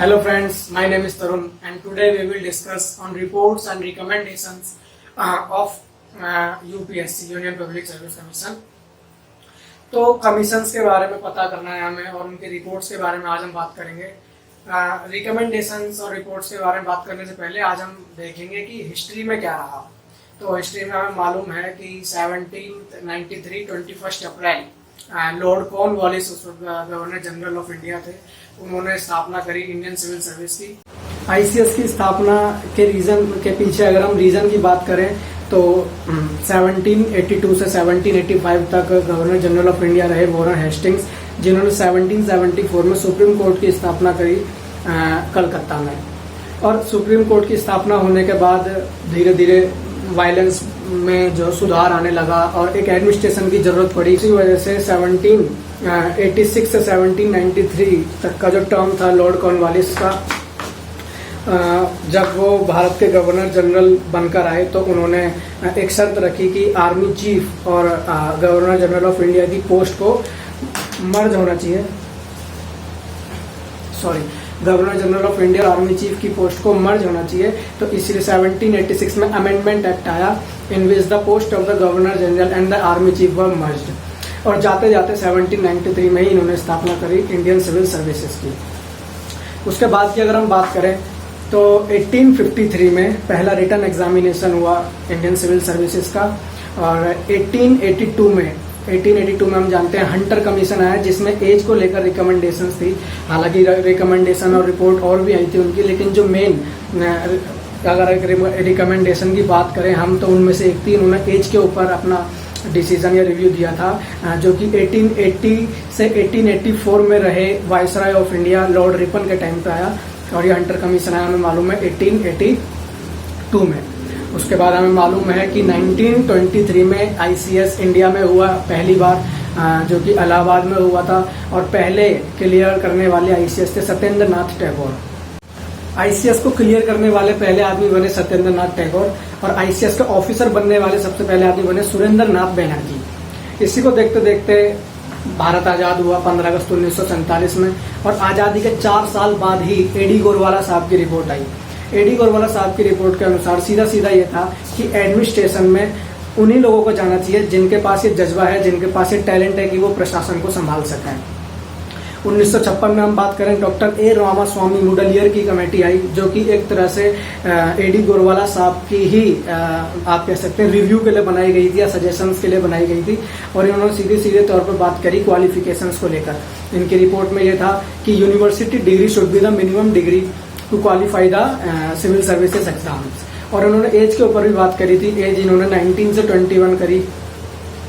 Hello friends, my name is Tarun and today we will discuss on reports and recommendations of UPSC Union Public Service Commission। तो commissions के बारे में पता करना है हमें और उनके रिपोर्ट्स के बारे में आज हम बात करेंगे। रिकमेंडेशंस और रिपोर्ट्स के बारे में बात करने से पहले आज हम देखेंगे कि हिस्ट्री में क्या रहा। तो हिस्ट्री में हमें मालूम है कि 1793 21 अप्रैल लॉर्ड कॉर्नवालिस उस वक्त गवर्नर जनरल ऑफ इंडिया थे। उन्होंने स्थापना करी इंडियन सिविल सर्विस की। आईसीएस की स्थापना के रीजन के पीछे अगर हम रीजन की बात करें तो 1782 से 1785 तक गवर्नर जनरल ऑफ इंडिया रहे वॉरेन हेस्टिंग्स, जिन्होंने 1774 में सुप्रीम कोर्ट की स्थापना करी कलकत्ता में। और सुप्रीम कोर्ट की स्थापना होने के बाद धीरे धीरे वायलेंस में जो सुधार आने लगा और एक एडमिनिस्ट्रेशन की जरूरत पड़ी। इसी वजह से 1786 से 1793 तक का जो टर्म था लॉर्ड कॉर्नवालिस का, जब वो भारत के गवर्नर जनरल बनकर आए तो उन्होंने एक शर्त रखी कि आर्मी चीफ और गवर्नर जनरल ऑफ इंडिया की पोस्ट को मर्ज होना चाहिए। गवर्नर जनरल ऑफ इंडिया और आर्मी चीफ की पोस्ट को मर्ज होना चाहिए। तो इसलिए 1786 में अमेंडमेंट एक्ट आया in which the post of the governor general and the army chief were merged. और जाते जाते 1793 में ही इन्होंने स्थापना करी इंडियन सिविल सर्विसेज की। उसके बाद की अगर हम बात करें तो 1853 में पहला रिटन एग्जामिनेशन हुआ इंडियन सिविल सर्विसेज का। और 1882 में हम जानते हैं हंटर कमीशन आया जिसमें एज को लेकर रिकमेंडेशंस थी। हालांकि रिकमेंडेशन और रिपोर्ट और भी आई थी उनकी, लेकिन जो मेन अगर रिकमेंडेशन की बात करें हम तो उनमें से एक थी, उन्होंने एज के ऊपर अपना डिसीजन या रिव्यू दिया था जो कि 1880 से 1884 में रहे viceroy of India Lord Ripon के टाइम पे आया। और ये हंटर कमीशन आया हमें मालूम है 1882 में। उसके बाद हमें मालूम है कि 1923 में आईसीएस इंडिया में हुआ पहली बार, जो कि इलाहाबाद में हुआ था। और पहले क्लियर करने वाले आईसीएस थे सत्येंद्र नाथ टैगोर। आईसीएस को क्लियर करने वाले पहले आदमी बने सत्येंद्र नाथ टैगोर और आईसीएस के ऑफिसर बनने वाले सबसे पहले आदमी बने सुरेंद्र नाथ बनर्जी। इसी को देखते देखते भारत आजाद हुआ 15 अगस्त 1947 में। और आजादी के 4 साल बाद ही एडी गोरवाला साहब की रिपोर्ट आई। एडी गोरवाला साहब की रिपोर्ट के अनुसार सीधा सीधा ये था कि एडमिनिस्ट्रेशन में उन्हीं लोगों को जाना चाहिए जिनके पास ये जज्बा है, जिनके पास ये टैलेंट है कि वो प्रशासन को संभाल सकें। 1956 में हम बात करें डॉक्टर ए रामास्वामी मुडलियर की कमेटी आई, जो कि एक तरह से एडी गोरवाला साहब की ही आप कह सकते हैं रिव्यू के लिए बनाई गई थी या सजेशंस के लिए बनाई गई थी। और इन्होंने सीधे सीधे तौर पर बात करी क्वालिफिकेशंस को लेकर। इनकी रिपोर्ट में ये था कि university degree should be the minimum degree to qualify the civil services exams. और उन्होंने एज के ऊपर भी बात करी थी। एज इन्होंने 19 से 21 करी।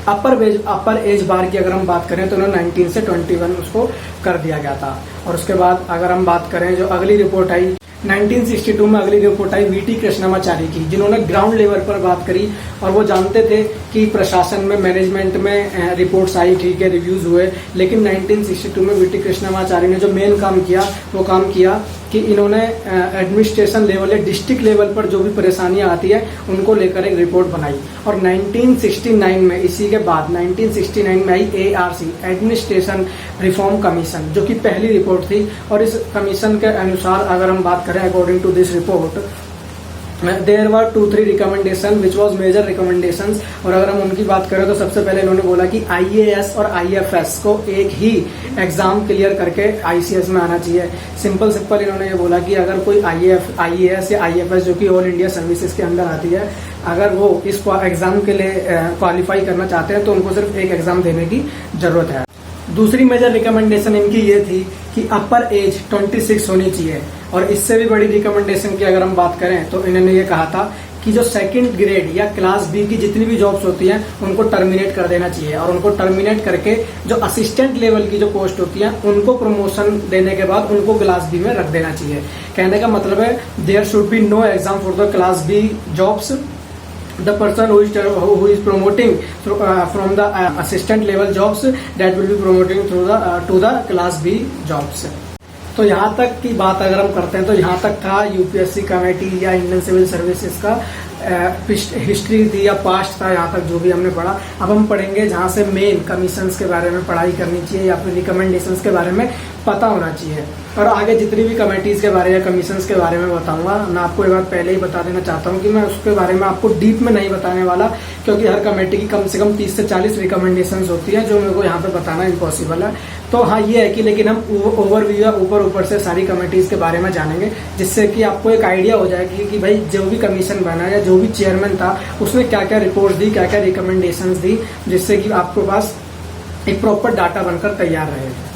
अपर एज बार की अगर हम बात करें तो उन्होंने 19 से 21 उसको कर दिया गया था। और उसके बाद अगर हम बात करें जो अगली रिपोर्ट आई 1962 में, अगली रिपोर्ट आई वीटी कृष्णमाचारी की, जिन्होंने ग्राउंड लेवल पर बात करी। और वो जानते थे कि प्रशासन में मैनेजमेंट में रिपोर्ट्स आई, ठीक है, रिव्यूज हुए, लेकिन 1962 में वीटी कृष्णमाचारी ने जो मेन काम किया वो काम किया कि इन्होंने एडमिनिस्ट्रेशन लेवल या डिस्ट्रिक्ट लेवल पर जो भी परेशानियां आती है उनको लेकर एक रिपोर्ट बनाई। और 1969 में, इसी के बाद 1969 में आई एआरसी एडमिनिस्ट्रेशन रिफॉर्म कमीशन, जो कि पहली रिपोर्ट थी। और इस कमीशन के अनुसार अगर हम बात करें according to this report there were 2-3 recommendation which was major recommendations. और अगर हम उनकी बात करें तो सबसे पहले इन्होंने बोला कि आईएएस और आईएफएस को एक ही एग्जाम क्लियर करके आईसीएस में आना चाहिए। सिंपल इन्होंने ये बोला कि अगर कोई आईएएस या आईएफएस जो कि ऑल इंडिया सर्विसेज के अंदर आती है, अगर वो इस एग्जाम के लिए क्वालिफाई करना चाहते हैं तो उनको सिर्फ एक एग्जाम देने की जरूरत है। दूसरी मेजर रिकमेंडेशन इनकी ये थी कि अपर एज 26 होनी चाहिए। और इससे भी बड़ी रिकमेंडेशन की अगर हम बात करें तो इन्होंने ये कहा था कि जो सेकंड ग्रेड या क्लास बी की जितनी भी जॉब्स होती हैं उनको टर्मिनेट कर देना चाहिए। और उनको टर्मिनेट करके जो असिस्टेंट लेवल की जो पोस्ट होती हैं उनको प्रमोशन देने के बाद उनको क्लास बी में रख देना चाहिए। कहने का मतलब है there should be no exam for the class B jobs. The person who is promoting from the assistant level jobs that will be promoting through the to the class B jobs। तो यहाँ तक की बात अगर हम करते हैं तो यहाँ तक था यूपीएससी कमेटी या इंडियन सिविल सर्विसेज का हिस्ट्री थी या पास्ट था, यहाँ तक जो भी हमने पढ़ा। अब हम पढ़ेंगे जहाँ से मेन कमीशंस के बारे में पढ़ाई करनी चाहिए या फिर रिकमेंडेशंस के बारे में पता होना चाहिए। और आगे जितनी भी कमेटीज के बारे या कमीशंस के बारे में बताऊंगा, मैं आपको एक बार पहले ही बता देना चाहता हूं कि मैं उसके बारे में आपको डीप में नहीं बताने वाला, क्योंकि हर कमेटी की कम से कम 30 से 40 रिकमेंडेशंस होती है जो मेरे को यहाँ पे बताना इम्पॉसिबल है। तो हाँ, ये है कि लेकिन हम ओवरव्यू या ऊपर से सारी कमेटीज के बारे में जानेंगे, जिससे कि आपको एक आइडिया हो जाएगी कि भाई जो भी कमीशन बना या जो भी चेयरमैन था उसने क्या क्या रिपोर्ट दी, क्या क्या रिकमेंडेशंस दी, जिससे कि आपके पास एक प्रॉपर डाटा बनकर तैयार रहेगा।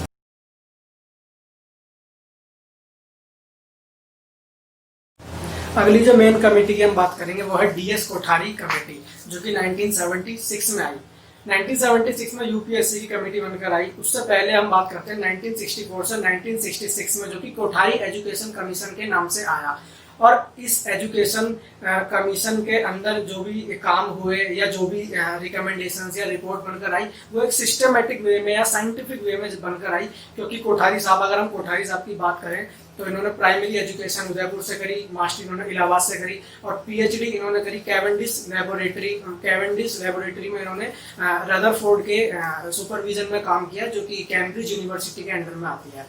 अगली जो मेन कमेटी की हम बात करेंगे वो है डीएस कोठारी कमेटी, जो कि 1976 में आई। 1976 में यूपीएससी की कमेटी बनकर आई। उससे पहले हम बात करते हैं 1964 से 1966 में, जो कि कोठारी एजुकेशन कमीशन के नाम से आया। और इस एजुकेशन कमीशन के अंदर जो भी काम हुए या जो भी रिकमेंडेशंस या रिपोर्ट बनकर आई, वो एक सिस्टमेटिक वे में या साइंटिफिक वे में बनकर आई। क्योंकि कोठारी साहब, अगर हम कोठारी साहब की बात करें तो इन्होंने प्राइमरी एजुकेशन उदयपुर से करी, मास्टर इन्होंने इलाहाबाद से करी, और पीएचडी इन्होंने करी कैवेंडिश लेबोरेटरी में इन्होंने रदरफोर्ड के सुपरविजन में काम किया, जो कि कैम्ब्रिज यूनिवर्सिटी के अंडर में आती है।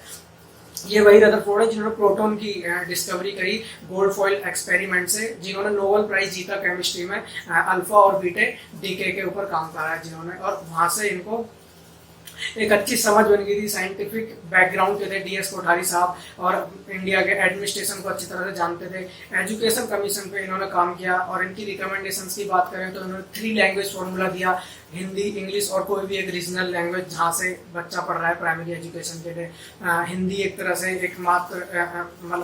ये वही रदरफोर्ड है जिन्होंने प्रोटॉन की डिस्कवरी करी गोल्ड फॉइल एक्सपेरिमेंट से, जिन्होंने नोबेल प्राइज जीता केमिस्ट्री में अल्फा और बीटा डीके के ऊपर काम करा है जिन्होंने, और वहां से इनको एक अच्छी समझ बन गई थी, साइंटिफिक बैकग्राउंड के थे डीएस कोठारी साहब, और इंडिया के एडमिनिस्ट्रेशन को अच्छी तरह से जानते थे। एजुकेशन कमीशन पे इन्होंने काम किया, और इनकी रिकमेंडेशंस की बात करें तो इन्होंने 3 लैंग्वेज फॉर्मूला दिया, हिंदी, इंग्लिश और कोई भी एक रीजनल लैंग्वेज जहाँ से बच्चा पढ़ रहा है प्राइमरी एजुकेशन के लिए। हिंदी एक तरह से एक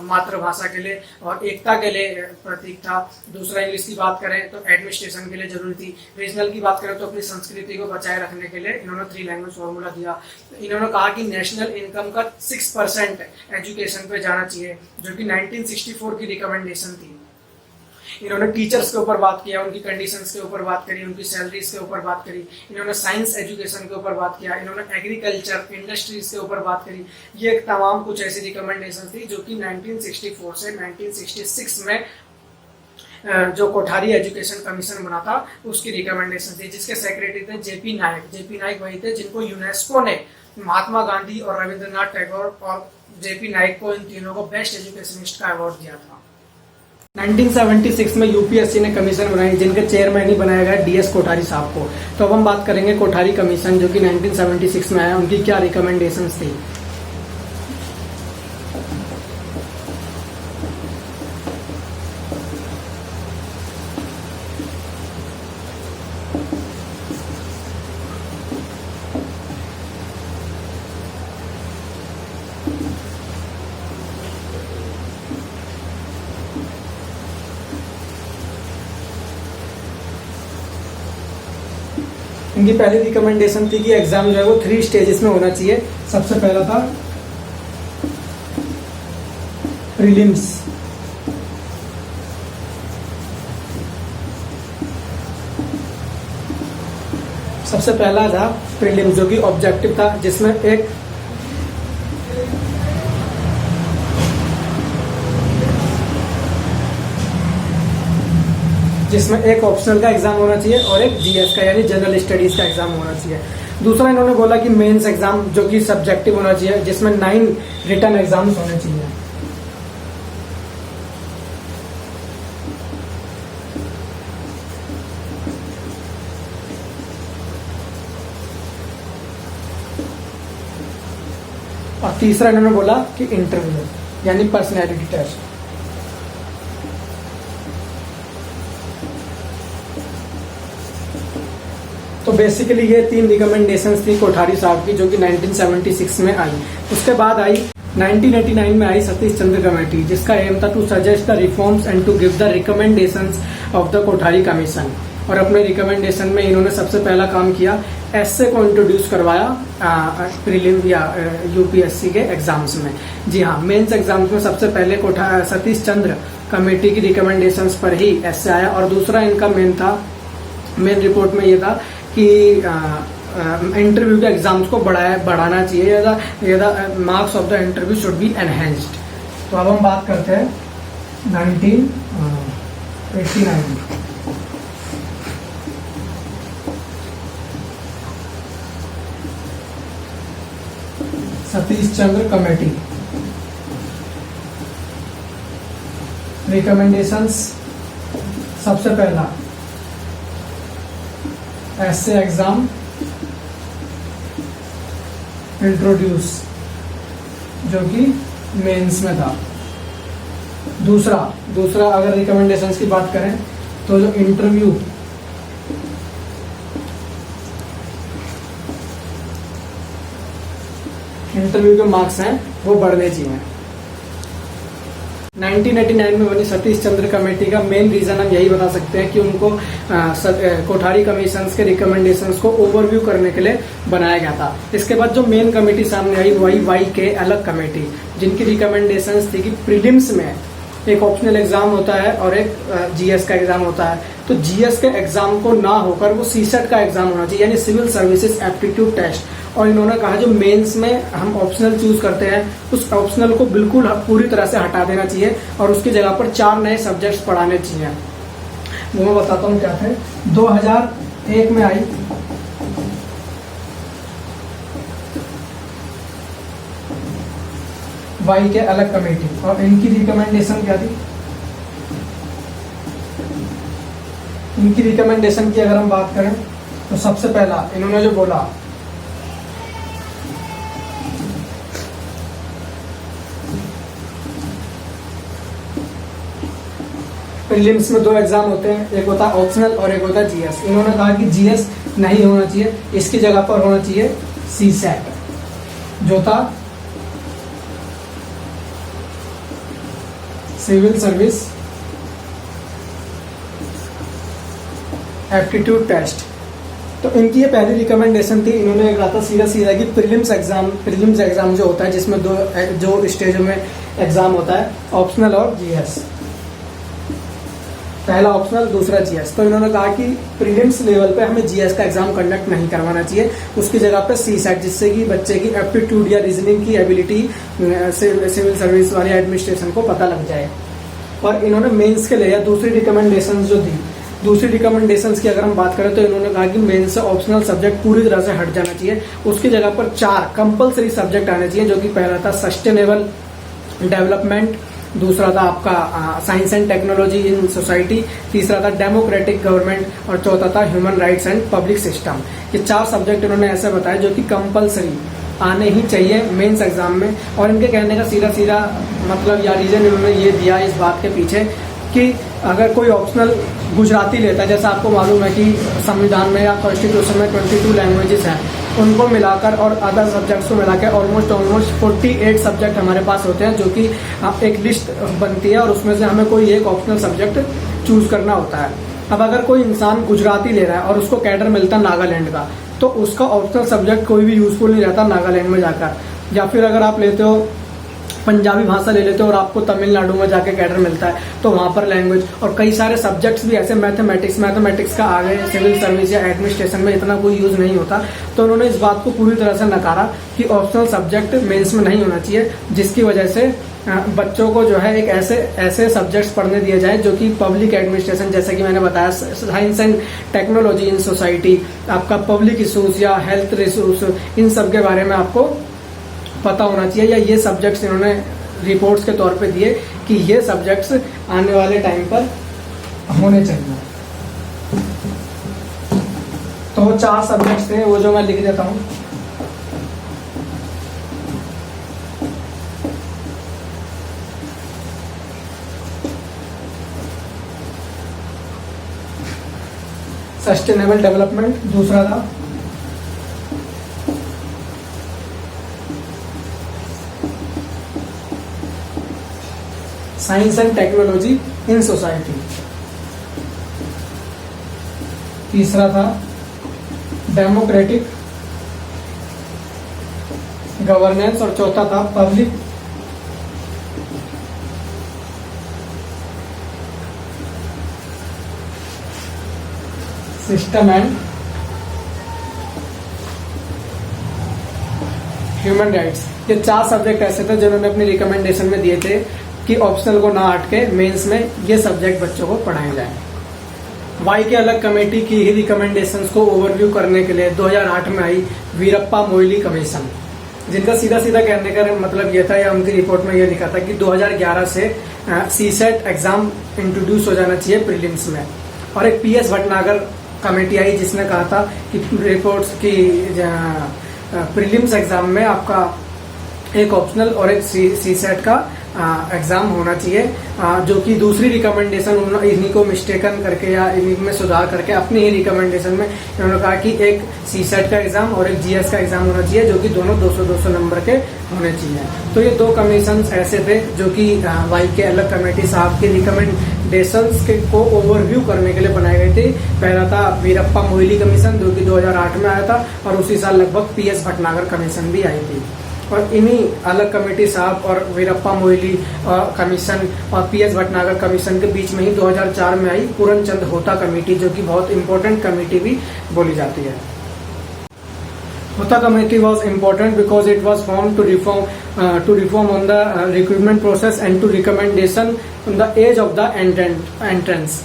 मातृभाषा के लिए और एकता के लिए प्रतीक था। दूसरा, इंग्लिश की बात करें तो एडमिनिस्ट्रेशन के लिए जरूरी थी। रीजनल की बात करें तो अपनी संस्कृति को बचाए रखने के लिए इन्होंने 3 लैंग्वेज फॉर्मूला दिया। इन्होंने कहा कि नेशनल इनकम का 6% एजुकेशन पे जाना चाहिए, जो कि 1964 की रिकमेंडेशन थी। इन्होंने टीचर्स के ऊपर बात किया, उनकी कंडीशंस के ऊपर बात करी, उनकी सैलरीज के ऊपर बात करी। इन्होंने साइंस एजुकेशन के ऊपर बात किया, इन्होंने एग्रीकल्चर इंडस्ट्रीज के ऊपर बात करी। ये तमाम कुछ ऐसी रिकमेंडेशन थी जो कि 1964 से 1966 में जो कोठारी एजुकेशन कमीशन बना था उसकी रिकमेंडेशन थी, जिसके सेक्रेटरी थे जेपी नायक। जेपी नायक वही थे जिनको यूनेस्को ने महात्मा गांधी और रविंद्रनाथ टैगोर और जेपी नायक को, इन तीनों को बेस्ट एजुकेशनिस्ट का अवार्ड दिया था। 1976 में यूपीएससी ने कमीशन बनाई, जिनके चेयरमैन ही बनाया गया डीएस कोठारी साहब को। तो अब हम बात करेंगे कोठारी कमीशन जो कि 1976 में आया, उनकी क्या रिकमेंडेशंस थी। इनकी पहली रिकमेंडेशन थी कि एग्जाम जो है वो 3 स्टेजेस में होना चाहिए। सबसे पहला था प्रीलिम्स, सबसे पहला था प्रीलिम्स जो कि ऑब्जेक्टिव था, जिसमें एक ऑप्शनल का एग्जाम होना चाहिए और एक जीएस का यानी जनरल स्टडीज का एग्जाम होना चाहिए। दूसरा, इन्होंने बोला कि मेंस एग्जाम जो कि सब्जेक्टिव होना चाहिए, जिसमें 9 रिटन एग्जाम्स होने चाहिए। और तीसरा, इन्होंने बोला कि इंटरव्यू यानी पर्सनैलिटी टेस्ट। तो बेसिकली ये 3 रिकमेंडेशंस थी कोठारी साहब की जो कि 1976 में आई। उसके बाद आई 1989 में आई सतीश चंद्र कमेटी, जिसका एम था to suggest the reforms and to give the recommendations of the Kothari commission. और अपने रिकमेंडेशन में इन्होंने सबसे पहला काम किया, एसए को इंट्रोड्यूस करवाया प्रीलिम या यूपीएससी के एग्जाम्स में। जी हाँ, मेंस एग्जाम्स में सबसे पहले सतीश चंद्र कमेटी की रिकमेंडेशंस पर ही एसए आया। और दूसरा इनका मेन रिपोर्ट में ये था कि इंटरव्यू के एग्जाम्स को बढ़ाना चाहिए, या marks of the interview should be enhanced. तो अब हम बात करते हैं 1989। सतीश चंद्र कमेटी रिकमेंडेशंस, सबसे पहला ऐसे एग्जाम इंट्रोड्यूस, जो कि मेंस में था। दूसरा अगर रिकमेंडेशंस की बात करें तो जो इंटरव्यू के मार्क्स हैं वो बढ़ने चाहिए। 1989 में बनी सतीश चंद्र कमेटी का मेन रीजन हम यही बता सकते हैं कि उनको कोठारी कमीशंस के रिकमेंडेशंस को ओवरव्यू करने के लिए बनाया गया था। इसके बाद जो मेन कमेटी सामने आई वही वाई के अलग कमेटी, जिनकी रिकमेंडेशंस थी कि प्रीलिम्स में एक ऑप्शनल एग्जाम होता है और एक जीएस का एग्जाम होता है, तो जीएस के एग्जाम को ना होकर वो सीसेट का एग्जाम होना चाहिए, यानी सिविल सर्विसेज एप्टीट्यूड टेस्ट। और इन्होंने कहा जो मेंस में हम ऑप्शनल चूज करते हैं उस ऑप्शनल को बिल्कुल पूरी तरह से हटा देना चाहिए और उसकी जगह पर 4 नए सब्जेक्ट्स पढ़ाने चाहिए। वो मैं बताता हूँ क्या थे। 2001 में आई वाई के अलग कमेटी और इनकी रिकमेंडेशन क्या थी। इनकी रिकमेंडेशन की अगर हम बात करें तो सबसे पहला इन्होंने जो बोला, प्रीलिम्स में 2 एग्जाम होते हैं, एक होता है ऑप्शनल और एक होता है जीएस। इन्होंने कहा कि जीएस नहीं होना चाहिए, इसकी जगह पर होना चाहिए सीसेट, जो था सिविल सर्विस एप्टीट्यूड टेस्ट। तो इनकी ये पहली रिकमेंडेशन थी। इन्होंने कहा था सीधा कि प्रीलिम्स एग्जाम जो होता है जिसमें जो स्टेजों में एग्जाम होता है ऑप्शनल और जीएस, पहला ऑप्शनल दूसरा जीएस। तो इन्होंने कहा कि प्रीलिम्स लेवल पे हमें जीएस का एग्जाम कंडक्ट नहीं करवाना चाहिए, उसकी जगह पे सीसेट, जिससे कि बच्चे की एप्टीट्यूड या रीजनिंग की एबिलिटी सिविल सर्विस वाली एडमिनिस्ट्रेशन को पता लग जाए। और इन्होंने मेंस के लिए या दूसरी रिकमेंडेशन जो दी, दूसरी रिकमेंडेशंस की अगर हम बात करें तो इन्होंने कहा कि मेंस से ऑप्शनल सब्जेक्ट पूरी तरह से हट जाना चाहिए, उसकी जगह पर 4 कंपलसरी सब्जेक्ट आने चाहिए, जो कि पहला था सस्टेनेबल डेवलपमेंट, दूसरा था आपका science and technology in society, तीसरा था डेमोक्रेटिक गवर्नमेंट और चौथा था human rights and public system. ये 4 सब्जेक्ट इन्होंने ऐसे बताए जो कि कंपलसरी आने ही चाहिए मेंस एग्जाम में। और इनके कहने का सीधा मतलब या रीजन इन्होंने ये दिया इस बात के पीछे कि अगर कोई ऑप्शनल गुजराती लेता है, जैसा आपको मालूम है कि संविधान में या कॉन्स्टिट्यूशन में 22 लैंग्वेजेस हैं, उनको मिलाकर और अदर सब्जेक्ट्स को मिलाकर ऑलमोस्ट 48 सब्जेक्ट हमारे पास होते हैं, जो कि एक लिस्ट बनती है और उसमें से हमें कोई एक ऑप्शनल सब्जेक्ट चूज करना होता है। अब अगर कोई इंसान गुजराती ले रहा है और उसको कैडर मिलता है नागालैंड का, तो उसका ऑप्शनल सब्जेक्ट कोई भी यूजफुल नहीं रहता नागालैंड में जाकर। या फिर अगर आप लेते हो पंजाबी भाषा ले लेते हो और आपको तमिलनाडु में जाके कैडर मिलता है, तो वहां पर लैंग्वेज और कई सारे सब्जेक्ट्स भी ऐसे मैथमेटिक्स का आगे सिविल सर्विस या एडमिनिस्ट्रेशन में इतना कोई यूज नहीं होता। तो उन्होंने इस बात को पूरी तरह से नकारा कि ऑप्शनल सब्जेक्ट मेंस में नहीं होना चाहिए, जिसकी वजह से बच्चों को जो है एक ऐसे सब्जेक्ट्स पढ़ने दिए जाए जो कि पब्लिक एडमिनिस्ट्रेशन, जैसे कि मैंने बताया science and technology in society, आपका पब्लिक इशूज या हेल्थ रिसोर्स, इन सब के बारे में आपको पता होना चाहिए, या ये सब्जेक्ट्स इन्होंने रिपोर्ट्स के तौर पे दिए कि ये सब्जेक्ट्स आने वाले टाइम पर होने चाहिए। तो वो 4 सब्जेक्ट्स थे, वो जो मैं लिख देता हूँ। सस्टेनेबल डेवलपमेंट दूसरा था, science and technology in society, तीसरा था डेमोक्रेटिक गवर्नेंस और चौथा था public system and human rights. ये 4 सब्जेक्ट ऐसे थे जिन्होंने अपनी रिकमेंडेशन में दिए थे कि ऑप्शनल को ना हटके मेंस में ये सब्जेक्ट बच्चों को पढ़ाए जाए। वाई के अलग कमेटी की ही रिकमेंडेशंस को ओवरव्यू करने के लिए 2008 में आई वीरप्पा मोइली कमीशन। जिनका सीधा सीधा कहने का मतलब ये था, या उनकी रिपोर्ट में ये लिखा था कि 2011 से सीसेट एग्जाम इंट्रोड्यूस हो जाना चाहिए प्रीलिम्स में। और एक PS भटनागर कमेटी आई जिसने कहा था कि रिपोर्ट्स की प्रीलिम्स एग्जाम में आपका एक ऑप्शनल और एक सीसेट का एग्जाम होना चाहिए, जो कि दूसरी रिकमेंडेशन इन्हीं को मिस्टेकन करके या इन्हीं में सुधार करके अपनी ही रिकमेंडेशन में इन्होंने कहा कि एक सीसेट का एग्जाम और एक GS का एग्जाम होना चाहिए, जो कि दोनों 200-200 नंबर के होने चाहिए। तो ये दो कमीशन ऐसे थे जो कि YK अलग कमेटी साहब के रिकमेंडेशंस को ओवरव्यू करने के लिए बनाए गए थे। पहला था वीरप्पा मोइली कमीशन, जो कि 2008 में आया था, और उसी साल लगभग PS भटनागर कमीशन भी आई थी। और इन्हीं अलग कमेटी साहब और वीरप्पा मोइली कमीशन और PS भटनागर कमीशन के बीच में ही 2004 में आई पूरनचंद होता कमेटी, जो कि बहुत इंपॉर्टेंट कमेटी भी बोली जाती है। होता committee was important because it was formed to reform on the recruitment process and to recommendation on the age of the entrance।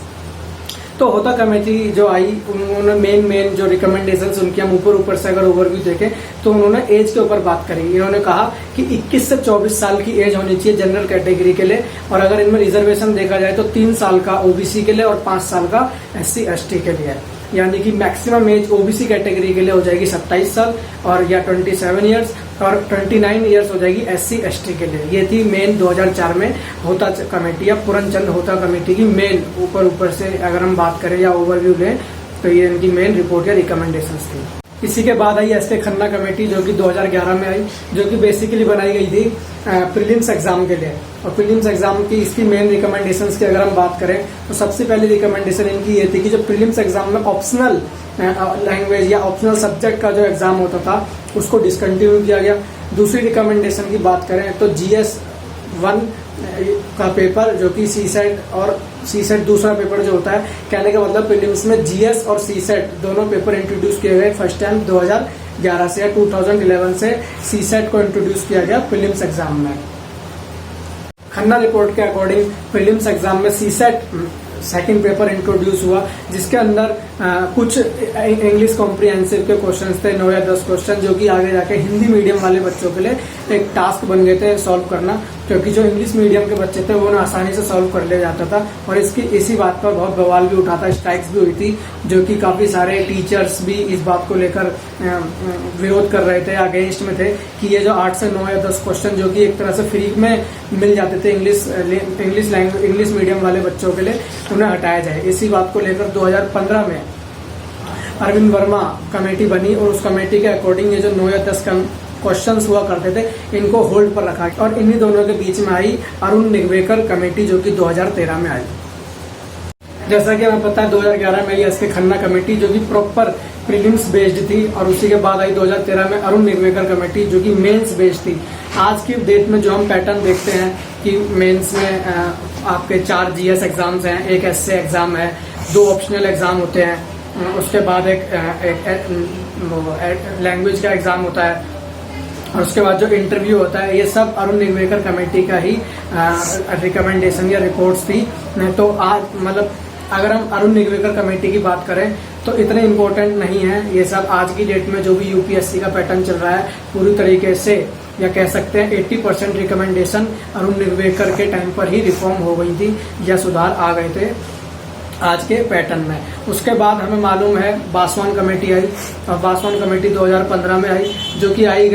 तो होता कमेटी जो आई, उन्होंने मेन जो रिकमेंडेशंस उनकी हम ऊपर से अगर ओवरव्यू देखें तो उन्होंने एज के ऊपर बात करी। इन्होंने कहा कि 21 से 24 साल की एज होनी चाहिए जनरल कैटेगरी के लिए, और अगर इनमें रिजर्वेशन देखा जाए तो 3 साल का OBC के लिए और 5 साल का SC ST के लिए, यानी कि मैक्सिमम एज OBC कैटेगरी के लिए हो जाएगी 27 साल और या 27 ईयर्स, और 29 ईयर्स हो जाएगी SC ST के लिए। ये थी मेन 2004 में होता कमेटी या पूरनचंद होता कमेटी की मेन ऊपर से अगर हम बात करें या ओवरव्यू लें तो ये इनकी मेन रिपोर्ट या रिकमेंडेशंस थी। इसी के बाद आई SK खन्ना कमेटी, जो कि 2011 में आई, जो कि बेसिकली बनाई गई थी प्रीलिम्स एग्जाम के लिए। और प्रीलिम्स एग्जाम की इसकी मेन रिकमेंडेशंस की अगर हम बात करें तो सबसे पहली रिकमेंडेशन इनकी ये थी कि जो प्रीलिम्स एग्जाम में ऑप्शनल लैंग्वेज या ऑप्शनल सब्जेक्ट का जो एग्जाम होता था उसको डिसकंटिन्यू किया गया। दूसरी रिकमेंडेशन की बात करें तो GS 1 का पेपर, जो कि सीसेट और सीसेट दूसरा पेपर जो होता है, कहने का मतलब प्रीलिम्स में GS और सीसेट दोनों पेपर इंट्रोड्यूस किए गए फर्स्ट टाइम 2011 से या 2011 से सीसेट को इंट्रोड्यूस किया गया प्रीलिम्स एग्जाम में। खन्ना रिपोर्ट के अकॉर्डिंग प्रीलिम्स एग्जाम में सीसेट सेकंड पेपर इंट्रोड्यूस हुआ, जिसके अंदर कुछ इंग्लिश कॉम्प्रिहेंसिव के क्वेश्चंस थे, 9 या 10 क्वेश्चन, जो कि आगे जाके हिंदी मीडियम वाले बच्चों के लिए एक टास्क बन गए थे सॉल्व करना, क्योंकि जो इंग्लिश मीडियम के बच्चे थे वो उन्हें आसानी से सॉल्व कर लिया जाता था। और इसी बात पर बहुत बवाल भी उठा था, स्ट्राइक्स भी हुई थी, जो कि काफी सारे टीचर्स भी इस बात को लेकर विरोध कर रहे थे, अगेंस्ट में थे कि ये जो 8 से 9 या 10 क्वेश्चन जो कि एक तरह से फ्री में मिल जाते थे इंग्लिश मीडियम वाले बच्चों के लिए, उन्हें हटाया जाए। इसी बात को लेकर 2015 में अरविंद वर्मा कमेटी बनी और उस कमेटी के अकॉर्डिंग ये जो 9 या 10 क्वेश्चंस हुआ करते थे इनको होल्ड पर रखा, और इन्हीं दोनों के बीच में आई अरुण निगवेकर कमेटी, जो कि 2013 में आई। जैसा कि हमें पता है 2011 में आई SK खन्ना कमेटी, जो कि प्रॉपर प्रीलिम्स बेस्ड थी, और उसी के बाद आई 2013 में अरुण निगवेकर कमेटी, जो कि मेंस बेस्ड थी। आज की डेट में जो हम पैटर्न देखते हैं कि मेंस में आपके 4 GS एग्जाम्स हैं, एक SC एग्जाम है, 2 ऑप्शनल एग्जाम होते हैं, उसके बाद एक लैंग्वेज का एग्जाम होता है, और उसके बाद जो इंटरव्यू होता है, ये सब अरुण निगवेकर कमेटी का ही रिकमेंडेशन या रिपोर्ट्स थी। तो आज मतलब अगर हम अरुण निगवेकर कमेटी की बात करें तो इतने इम्पोर्टेंट नहीं है ये सब। आज की डेट में जो भी UPSC का पैटर्न चल रहा है पूरी तरीके से, या कह सकते हैं 80% रिकमेंडेशन अरुण निगवेकर के टाइम पर ही रिफॉर्म हो गई थी या सुधार आ गए थे आज के पैटर्न में। उसके बाद हमें मालूम है बासवान कमेटी आई, और बासवान कमेटी 2015 में आई, जो कि लाई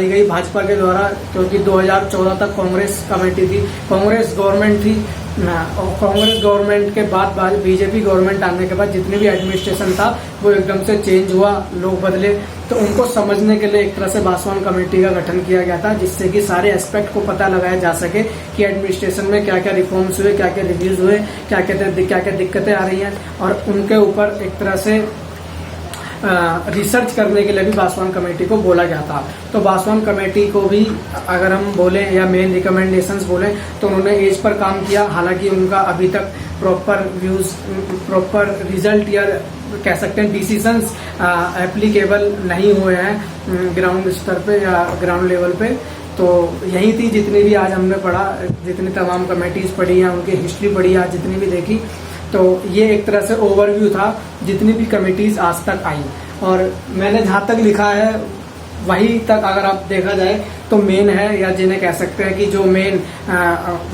गई भाजपा के द्वारा, क्योंकि 2014 तक कांग्रेस कमेटी थी, कांग्रेस गवर्नमेंट थी, और कांग्रेस गवर्नमेंट के बाद बीजेपी गवर्नमेंट आने के बाद जितने भी एडमिनिस्ट्रेशन था वो एकदम से चेंज हुआ, लोग बदले, तो उनको समझने के लिए एक तरह से बासवान कमेटी का गठन किया गया था, जिससे कि सारे एस्पेक्ट को पता लगाया जा सके कि एडमिनिस्ट्रेशन में क्या क्या रिफॉर्म्स हुए, क्या क्या रिव्यूज हुए, क्या क्या दिक्कतें आ रही हैं, और उनके ऊपर एक तरह से रिसर्च करने के लिए भी बासवान कमेटी को बोला गया था। तो बासवान कमेटी को भी अगर हम बोलें या मेन रिकमेंडेशंस बोलें तो उन्होंने एज पर काम किया, हालांकि उनका अभी तक प्रॉपर रिजल्ट या कह सकते हैं डिसीजंस एप्लीकेबल नहीं हुए हैं ग्राउंड स्तर पे या ग्राउंड लेवल पे। तो यही थी जितनी भी आज हमने पढ़ा, जितनी तमाम कमेटीज पढ़ी या उनकी हिस्ट्री पढ़ी आज जितनी भी देखी, तो ये एक तरह से ओवरव्यू था जितनी भी कमेटीज आज तक आई। और मैंने जहाँ तक लिखा है वही तक अगर आप देखा जाए तो मेन है, या जिन्हें कह सकते हैं कि जो मेन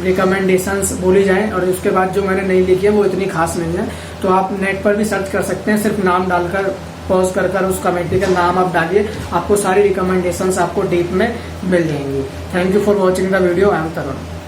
रिकमेंडेशंस बोली जाए, और उसके बाद जो मैंने नहीं लिखी है वो इतनी खास नहीं है। तो आप नेट पर भी सर्च कर सकते हैं, सिर्फ नाम डालकर पॉज कर उस कमेटी का नाम आप डालिए, आपको सारी रिकमेंडेशंस आपको डीप में मिल जाएंगी। Thank you for watching the video. I am Tarun.